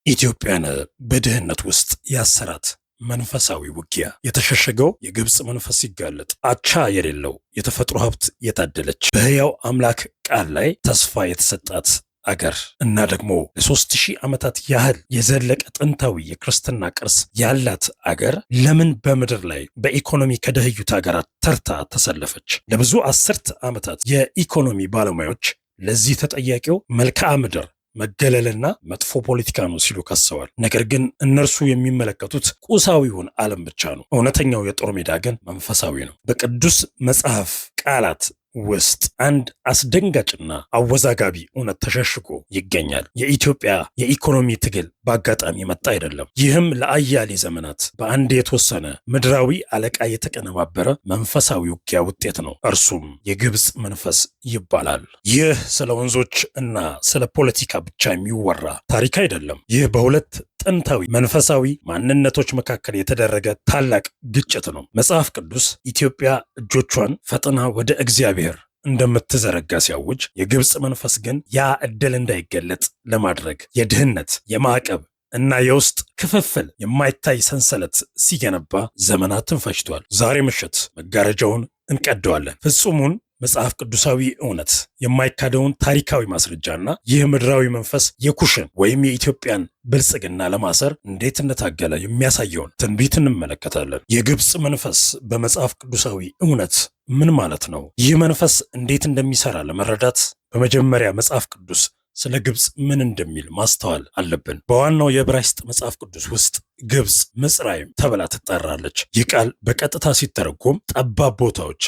ኢትዮጵያን በድህነት ውስጥ ያሰራት መንፈሳዊ ውጊያ። የተሸሸገው የግብፅ መንፈስ ሲጋለጥ አቻ የሌለው የተፈጥሮ ሀብት የታደለች በሕያው አምላክ ቃል ላይ ተስፋ የተሰጣት አገር እና ደግሞ ለ3000 ዓመታት ያህል የዘለቀ ጥንታዊ የክርስትና ቅርስ ያላት አገር ለምን በምድር ላይ በኢኮኖሚ ከደህዩት ሀገራት ተርታ ተሰለፈች? ለብዙ አስርት ዓመታት የኢኮኖሚ ባለሙያዎች ለዚህ ተጠያቂው መልክዓ ምድር መገለልና መጥፎ ፖለቲካ ነው ሲሉ ከሰዋል። ነገር ግን እነርሱ የሚመለከቱት ቁሳዊውን ዓለም ብቻ ነው። እውነተኛው የጦር ሜዳ ግን መንፈሳዊ ነው። በቅዱስ መጽሐፍ ቃላት ውስጥ አንድ አስደንጋጭና አወዛጋቢ እውነት ተሸሽጎ ይገኛል። የኢትዮጵያ የኢኮኖሚ ትግል በአጋጣሚ መጣ አይደለም። ይህም ለአያሌ ዘመናት በአንድ የተወሰነ ምድራዊ አለቃ የተቀነባበረ መንፈሳዊ ውጊያ ውጤት ነው። እርሱም የግብፅ መንፈስ ይባላል። ይህ ስለ ወንዞች እና ስለ ፖለቲካ ብቻ የሚወራ ታሪክ አይደለም። ይህ በሁለት ጥንታዊ መንፈሳዊ ማንነቶች መካከል የተደረገ ታላቅ ግጭት ነው። መጽሐፍ ቅዱስ ኢትዮጵያ እጆቿን ፈጥና ወደ እግዚአብሔር እንደምትዘረጋ ሲያውጅ፣ የግብፅ መንፈስ ግን ያ ዕድል እንዳይገለጥ ለማድረግ የድህነት የማዕቀብ እና የውስጥ ክፍፍል የማይታይ ሰንሰለት ሲገነባ ዘመናትን ፈጅቷል። ዛሬ ምሽት መጋረጃውን እንቀደዋለን። ፍጹሙን መጽሐፍ ቅዱሳዊ እውነት፣ የማይካደውን ታሪካዊ ማስረጃና ይህ ምድራዊ መንፈስ የኩሽን ወይም የኢትዮጵያን ብልጽግና ለማሰር እንዴት እንደታገለ የሚያሳየውን ትንቢት እንመለከታለን። የግብፅ መንፈስ በመጽሐፍ ቅዱሳዊ እውነት ምን ማለት ነው? ይህ መንፈስ እንዴት እንደሚሰራ ለመረዳት በመጀመሪያ መጽሐፍ ቅዱስ ስለ ግብፅ ምን እንደሚል ማስተዋል አለብን። በዋናው የዕብራይስጥ መጽሐፍ ቅዱስ ውስጥ ግብፅ ምጽራይም ተብላ ትጠራለች። ይህ ቃል በቀጥታ ሲተረጎም ጠባብ ቦታዎች፣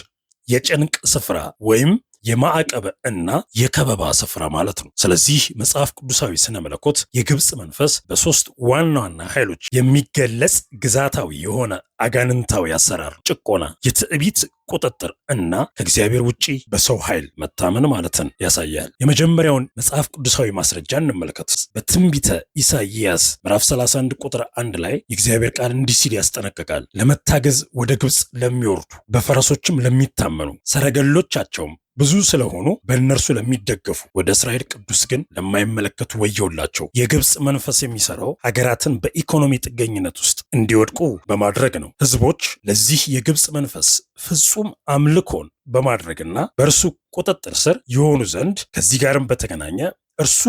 የጭንቅ ስፍራ ወይም የማዕቀብ እና የከበባ ስፍራ ማለት ነው። ስለዚህ መጽሐፍ ቅዱሳዊ ስነ መለኮት የግብፅ መንፈስ በሶስት ዋና ዋና ኃይሎች የሚገለጽ ግዛታዊ የሆነ አጋንንታዊ አሰራር፣ ጭቆና፣ የትዕቢት ቁጥጥር እና ከእግዚአብሔር ውጪ በሰው ኃይል መታመን ማለትን ያሳያል። የመጀመሪያውን መጽሐፍ ቅዱሳዊ ማስረጃ እንመልከት። በትንቢተ ኢሳይያስ ምዕራፍ 31 ቁጥር 1 ላይ የእግዚአብሔር ቃል እንዲህ ሲል ያስጠነቅቃል። ለመታገዝ ወደ ግብፅ ለሚወርዱ በፈረሶችም ለሚታመኑ ሰረገሎቻቸውም ብዙ ስለሆኑ በእነርሱ ለሚደገፉ ወደ እስራኤል ቅዱስ ግን ለማይመለከቱ ወየውላቸው። የግብፅ መንፈስ የሚሰራው ሀገራትን በኢኮኖሚ ጥገኝነት ውስጥ እንዲወድቁ በማድረግ ነው። ህዝቦች ለዚህ የግብፅ መንፈስ ፍጹም አምልኮን በማድረግና በእርሱ ቁጥጥር ስር የሆኑ ዘንድ ከዚህ ጋርም በተገናኘ እርሱ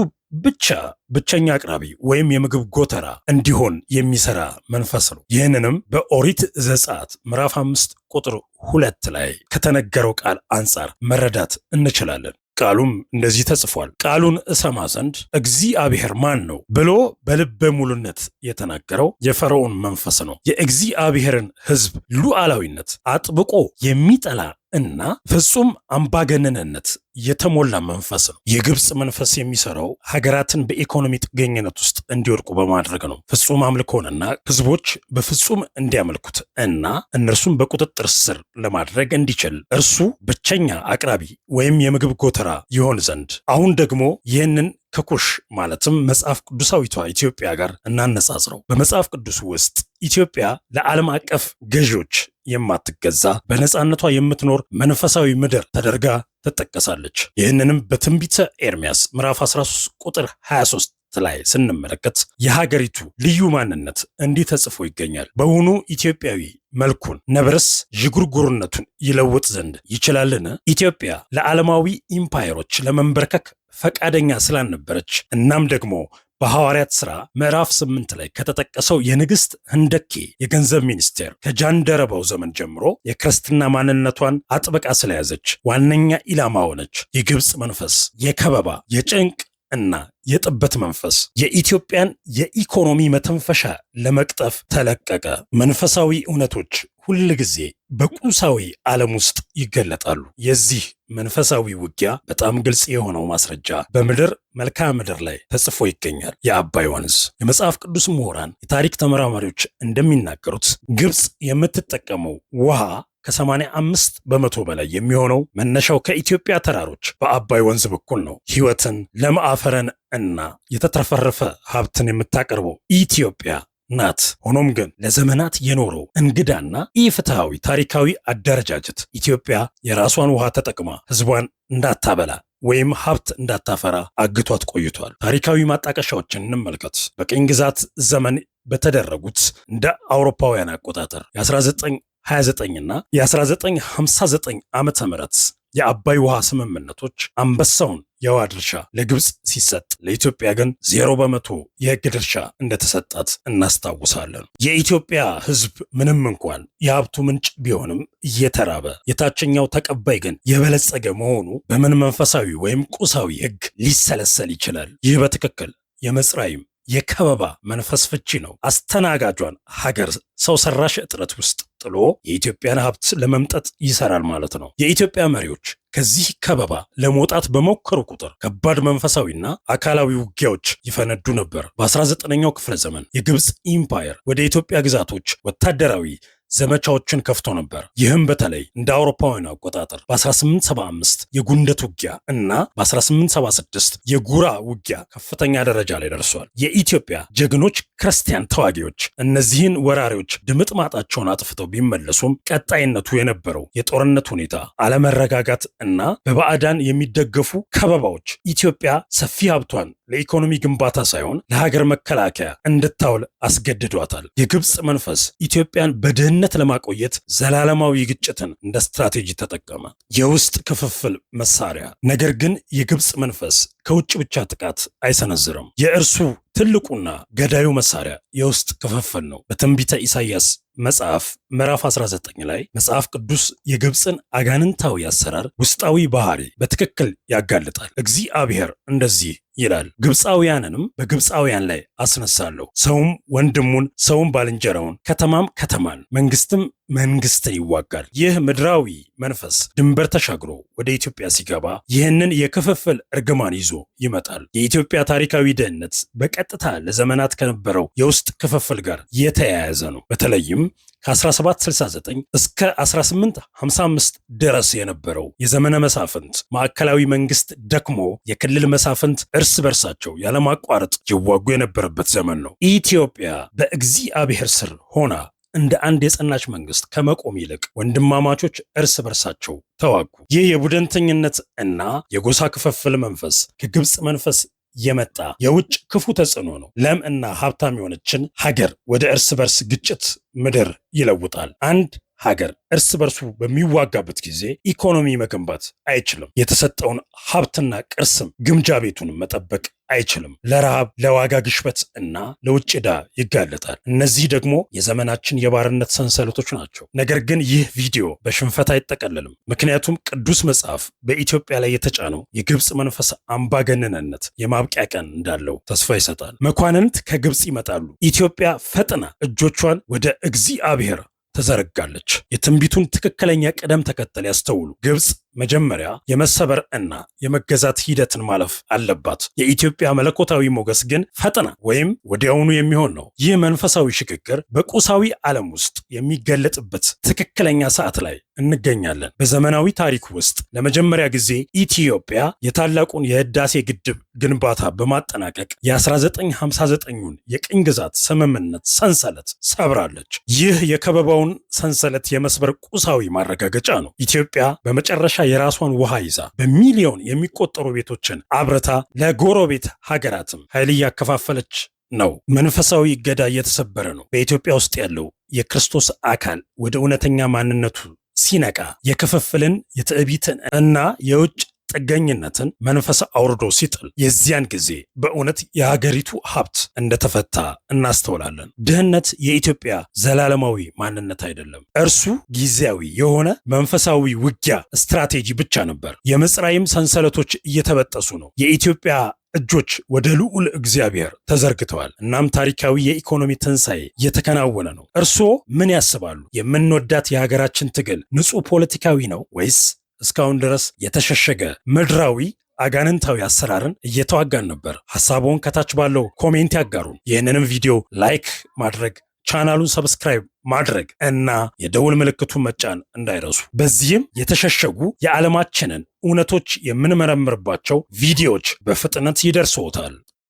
ብቸኛ አቅራቢ ወይም የምግብ ጎተራ እንዲሆን የሚሰራ መንፈስ ነው። ይህንንም በኦሪት ዘጸአት ምዕራፍ 5 ቁጥር 2 ላይ ከተነገረው ቃል አንጻር መረዳት እንችላለን። ቃሉም እንደዚህ ተጽፏል። ቃሉን እሰማ ዘንድ እግዚአብሔር ማን ነው ብሎ በልበ ሙሉነት የተናገረው የፈርዖን መንፈስ ነው። የእግዚአብሔርን ሕዝብ ሉዓላዊነት አጥብቆ የሚጠላ እና ፍጹም አምባገነንነት የተሞላ መንፈስ ነው። የግብፅ መንፈስ የሚሰራው ሀገራትን በኢኮኖሚ ጥገኝነት ውስጥ እንዲወድቁ በማድረግ ነው። ፍጹም አምልኮንና ህዝቦች በፍጹም እንዲያመልኩት እና እነርሱም በቁጥጥር ስር ለማድረግ እንዲችል እርሱ ብቸኛ አቅራቢ ወይም የምግብ ጎተራ ይሆን ዘንድ። አሁን ደግሞ ይህንን ከኩሽ ማለትም መጽሐፍ ቅዱሳዊቷ ኢትዮጵያ ጋር እናነጻጽረው። በመጽሐፍ ቅዱስ ውስጥ ኢትዮጵያ ለዓለም አቀፍ ገዢዎች የማትገዛ በነፃነቷ የምትኖር መንፈሳዊ ምድር ተደርጋ ትጠቀሳለች። ይህንንም በትንቢተ ኤርምያስ ምዕራፍ 13 ቁጥር 23 ላይ ስንመለከት የሀገሪቱ ልዩ ማንነት እንዲህ ተጽፎ ይገኛል። በውኑ ኢትዮጵያዊ መልኩን ነብርስ ዥጉርጉርነቱን ይለውጥ ዘንድ ይችላልን? ኢትዮጵያ ለዓለማዊ ኢምፓየሮች ለመንበርከክ ፈቃደኛ ስላልነበረች እናም ደግሞ በሐዋርያት ሥራ ምዕራፍ 8 ላይ ከተጠቀሰው የንግሥት ህንደኬ የገንዘብ ሚኒስቴር ከጃንደረባው ዘመን ጀምሮ የክርስትና ማንነቷን አጥብቃ ስለያዘች ዋነኛ ኢላማ ሆነች። የግብፅ መንፈስ የከበባ የጭንቅ እና የጥበት መንፈስ የኢትዮጵያን የኢኮኖሚ መተንፈሻ ለመቅጠፍ ተለቀቀ። መንፈሳዊ እውነቶች ሁል ጊዜ በቁሳዊ ዓለም ውስጥ ይገለጣሉ። የዚህ መንፈሳዊ ውጊያ በጣም ግልጽ የሆነው ማስረጃ በምድር መልክዓ ምድር ላይ ተጽፎ ይገኛል። የአባይ ወንዝ። የመጽሐፍ ቅዱስ ምሁራን፣ የታሪክ ተመራማሪዎች እንደሚናገሩት ግብፅ የምትጠቀመው ውሃ ከ85 በመቶ በላይ የሚሆነው መነሻው ከኢትዮጵያ ተራሮች በአባይ ወንዝ በኩል ነው። ሕይወትን፣ ለም አፈርን እና የተትረፈረፈ ሀብትን የምታቀርበው ኢትዮጵያ ናት። ሆኖም ግን ለዘመናት የኖረው እንግዳና ኢፍትሃዊ ታሪካዊ አደረጃጀት ኢትዮጵያ የራሷን ውሃ ተጠቅማ ህዝቧን እንዳታበላ ወይም ሀብት እንዳታፈራ አግቷት ቆይቷል። ታሪካዊ ማጣቀሻዎችን እንመልከት። በቅኝ ግዛት ዘመን በተደረጉት እንደ አውሮፓውያን አቆጣጠር የ1929ና የ1959 ዓመተ ምህረት የአባይ ውሃ ስምምነቶች አንበሳውን የውሃ ድርሻ ለግብፅ ሲሰጥ ለኢትዮጵያ ግን 0% የህግ ድርሻ እንደተሰጣት እናስታውሳለን። የኢትዮጵያ ህዝብ ምንም እንኳን የሀብቱ ምንጭ ቢሆንም እየተራበ የታችኛው ተቀባይ ግን የበለጸገ መሆኑ በምን መንፈሳዊ ወይም ቁሳዊ ህግ ሊሰለሰል ይችላል? ይህ በትክክል የመጽራይም የከበባ መንፈስ ፍቺ ነው። አስተናጋጇን ሀገር ሰው ሰራሽ እጥረት ውስጥ ጥሎ የኢትዮጵያን ሀብት ለመምጠጥ ይሰራል ማለት ነው። የኢትዮጵያ መሪዎች ከዚህ ከበባ ለመውጣት በሞከሩ ቁጥር ከባድ መንፈሳዊና አካላዊ ውጊያዎች ይፈነዱ ነበር። በ19ኛው ክፍለ ዘመን የግብፅ ኢምፓየር ወደ ኢትዮጵያ ግዛቶች ወታደራዊ ዘመቻዎችን ከፍቶ ነበር። ይህም በተለይ እንደ አውሮፓውያን አቆጣጠር በ1875 የጉንደት ውጊያ እና በ1876 የጉራ ውጊያ ከፍተኛ ደረጃ ላይ ደርሷል። የኢትዮጵያ ጀግኖች ክርስቲያን ተዋጊዎች እነዚህን ወራሪዎች ድምጥማጣቸውን አጥፍተው ቢመለሱም ቀጣይነቱ የነበረው የጦርነት ሁኔታ፣ አለመረጋጋት እና በባዕዳን የሚደገፉ ከበባዎች ኢትዮጵያ ሰፊ ሀብቷን ለኢኮኖሚ ግንባታ ሳይሆን ለሀገር መከላከያ እንድታውል አስገድዷታል። የግብፅ መንፈስ ኢትዮጵያን በድህነት ለማቆየት ዘላለማዊ ግጭትን እንደ ስትራቴጂ ተጠቀመ፣ የውስጥ ክፍፍል መሳሪያ። ነገር ግን የግብፅ መንፈስ ከውጭ ብቻ ጥቃት አይሰነዝርም። የእርሱ ትልቁና ገዳዩ መሳሪያ የውስጥ ክፍፍል ነው። በትንቢተ ኢሳይያስ መጽሐፍ ምዕራፍ 19 ላይ መጽሐፍ ቅዱስ የግብፅን አጋንንታዊ አሰራር ውስጣዊ ባህሪ በትክክል ያጋልጣል። እግዚአብሔር እንደዚህ ይላል፣ ግብፃውያንንም በግብፃውያን ላይ አስነሳለሁ፣ ሰውም ወንድሙን፣ ሰውም ባልንጀራውን፣ ከተማም ከተማን፣ መንግስትም መንግስትን ይዋጋል። ይህ ምድራዊ መንፈስ ድንበር ተሻግሮ ወደ ኢትዮጵያ ሲገባ ይህንን የክፍፍል እርግማን ይዞ ይመጣል። የኢትዮጵያ ታሪካዊ ደህንነት በቀጥታ ለዘመናት ከነበረው የውስጥ ክፍፍል ጋር የተያያዘ ነው። በተለይም ከ1769 እስከ 1855 ድረስ የነበረው የዘመነ መሳፍንት ማዕከላዊ መንግስት ደክሞ የክልል መሳፍንት እርስ በርሳቸው ያለማቋረጥ ይዋጉ የነበረበት ዘመን ነው። ኢትዮጵያ በእግዚአብሔር ስር ሆና እንደ አንድ የጸናች መንግስት ከመቆም ይልቅ ወንድማማቾች እርስ በርሳቸው ተዋጉ። ይህ የቡድንተኝነት እና የጎሳ ክፍፍል መንፈስ ከግብፅ መንፈስ የመጣ የውጭ ክፉ ተጽዕኖ ነው። ለም እና ሀብታም የሆነችን ሀገር ወደ እርስ በርስ ግጭት ምድር ይለውጣል። አንድ ሀገር እርስ በርሱ በሚዋጋበት ጊዜ ኢኮኖሚ መገንባት አይችልም። የተሰጠውን ሀብትና ቅርስም ግምጃ ቤቱን መጠበቅ አይችልም። ለረሃብ፣ ለዋጋ ግሽበት እና ለውጭ ዕዳ ይጋለጣል። እነዚህ ደግሞ የዘመናችን የባርነት ሰንሰለቶች ናቸው። ነገር ግን ይህ ቪዲዮ በሽንፈት አይጠቀለልም። ምክንያቱም ቅዱስ መጽሐፍ በኢትዮጵያ ላይ የተጫነው የግብፅ መንፈስ አምባገነንነት የማብቂያ ቀን እንዳለው ተስፋ ይሰጣል። መኳንንት ከግብፅ ይመጣሉ። ኢትዮጵያ ፈጥና እጆቿን ወደ እግዚአብሔር ተዘረጋለች። የትንቢቱን ትክክለኛ ቅደም ተከተል ያስተውሉ። ግብፅ መጀመሪያ የመሰበር እና የመገዛት ሂደትን ማለፍ አለባት። የኢትዮጵያ መለኮታዊ ሞገስ ግን ፈጥና ወይም ወዲያውኑ የሚሆን ነው። ይህ መንፈሳዊ ሽግግር በቁሳዊ ዓለም ውስጥ የሚገለጥበት ትክክለኛ ሰዓት ላይ እንገኛለን። በዘመናዊ ታሪክ ውስጥ ለመጀመሪያ ጊዜ ኢትዮጵያ የታላቁን የህዳሴ ግድብ ግንባታ በማጠናቀቅ የ1959ን የቅኝ ግዛት ስምምነት ሰንሰለት ሰብራለች። ይህ የከበባውን ሰንሰለት የመስበር ቁሳዊ ማረጋገጫ ነው። ኢትዮጵያ በመጨረሻ የራሷን ውሃ ይዛ በሚሊዮን የሚቆጠሩ ቤቶችን አብረታ ለጎረቤት ሀገራትም ኃይል እያከፋፈለች ነው። መንፈሳዊ እገዳ እየተሰበረ ነው። በኢትዮጵያ ውስጥ ያለው የክርስቶስ አካል ወደ እውነተኛ ማንነቱ ሲነቃ የክፍፍልን፣ የትዕቢትን እና የውጭ ጥገኝነትን መንፈስ አውርዶ ሲጥል የዚያን ጊዜ በእውነት የሀገሪቱ ሀብት እንደተፈታ እናስተውላለን። ድህነት የኢትዮጵያ ዘላለማዊ ማንነት አይደለም። እርሱ ጊዜያዊ የሆነ መንፈሳዊ ውጊያ ስትራቴጂ ብቻ ነበር። የምጽራይም ሰንሰለቶች እየተበጠሱ ነው። የኢትዮጵያ እጆች ወደ ልዑል እግዚአብሔር ተዘርግተዋል። እናም ታሪካዊ የኢኮኖሚ ትንሣኤ እየተከናወነ ነው። እርስዎ ምን ያስባሉ? የምንወዳት የሀገራችን ትግል ንጹህ ፖለቲካዊ ነው ወይስ እስካሁን ድረስ የተሸሸገ ምድራዊ አጋንንታዊ አሰራርን እየተዋጋን ነበር? ሐሳቡን ከታች ባለው ኮሜንት ያጋሩን። ይህንንም ቪዲዮ ላይክ ማድረግ፣ ቻናሉን ሰብስክራይብ ማድረግ እና የደውል ምልክቱን መጫን እንዳይረሱ። በዚህም የተሸሸጉ የዓለማችንን እውነቶች የምንመረምርባቸው ቪዲዮዎች በፍጥነት ይደርሶታል።